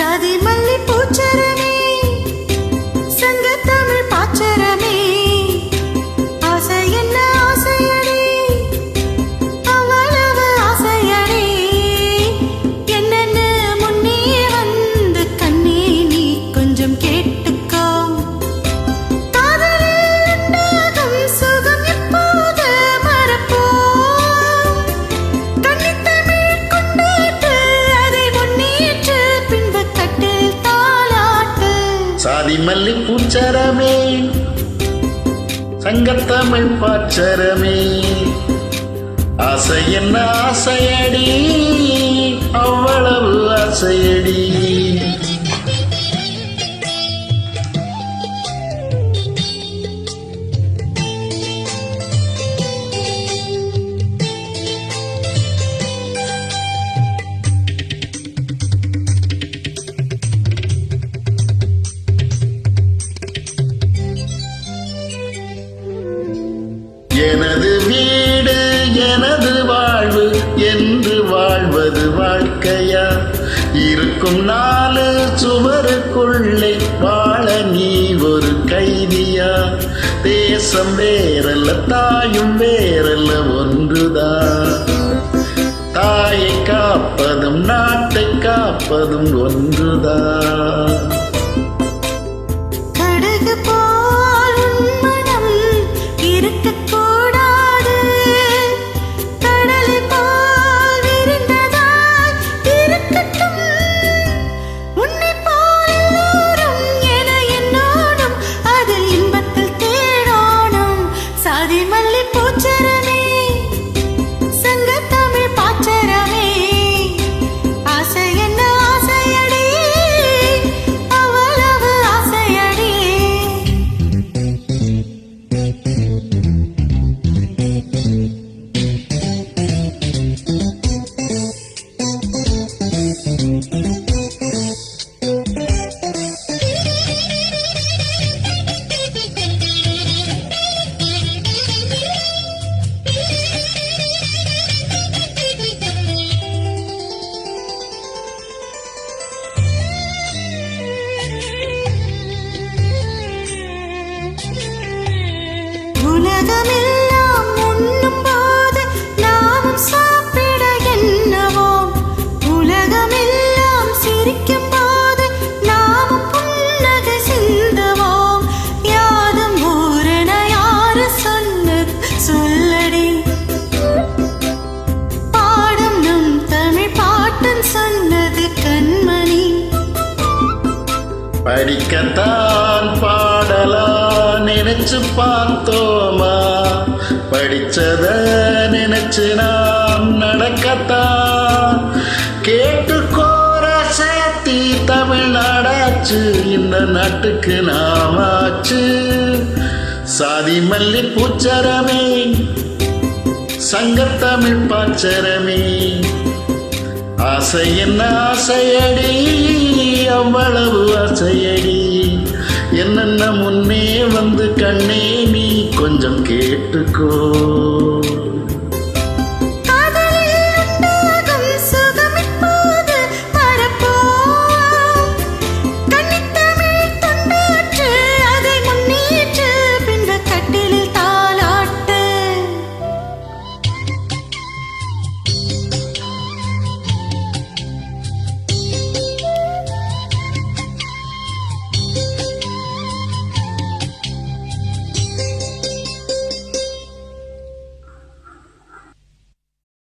சாதி மல்லி பூச்சரமே சங்க தமிழ் பாச்சரமே ஆசை என்ன ஆசையடி அவ்வளவு ஆசையடி என்னன்னு முன்னே வந்து கண்ணே நீ கொஞ்சம் கேட்டுக்கோ காதலில் உண்டாகும் சுகம் எப்போது மறப்போம் கன்னித்தமிழ் கொண்டாட்டு அதை முன்னேற்று பின்பு கட்டில் தாலாட்டு சாதி மல்லி பூச்சரமே சங்கத்தமிழ் பாச்சரமே ஆசை என்ன ஆசையடி அவ்வளவு ஆசையடி எனது வீடு எனது வாழ்வு என்று வாழ்வது வாழ்க்கையா இருக்கும் நாலு சுவருக்குள்ளே வாழ நீ ஒரு கைதியா தேசம் வேறல்ல தாயும் வேறல்ல ஒன்றுதான் தாயை காப்பதும் நாட்டை காப்பதும் ஒன்றுதான் கடுகு போல் உன் மனம் இருக்கக்கூடாது கடலை போல் விரிந்ததாய் இருக்கட்டும் உன்னை போல் எல்லோரும் என என்னோடும் அதில் இன்பத்தில் தேடோணும் சாதி மல்லி பூச்சரமே சங்க தமிழ் பாச்சரமே ஆசை என்ன ஆசையடி அவ்வளவு ஆசையடி உலகமெல்லாம் உண்ணும் போது நாமும் சாப்பிட எண்ணுவோம் உலகமெல்லாம் சிரிக்கும் போது நாமும் புன்னகை சிந்துவோம் யாதும் ஊரென யாரு சொன்னது சொல்லடி பாடும் நம் தமிழ் பாட்டன் சொன்னது கண்மணி படிக்கத்தான் பாடலா நினைச்சு பார்த்தோமா படிச்சத நினைச்சு நாம் நடக்கத்தான் கேட்டுக்கோர சேர்த்தி தமிழ்நாடாச்சு இந்த நாட்டுக்கு நாமாச்சு சாதி மல்லி பூச்சரமே சங்கத்தமிழ் பாச்சரமே ஆசை என்ன ஆசையடி அவ்வளவு ஆசையடி என்னென்ன முன்னே வந்து கண்ணே நீ கொஞ்சம் கேட்டுக்கோ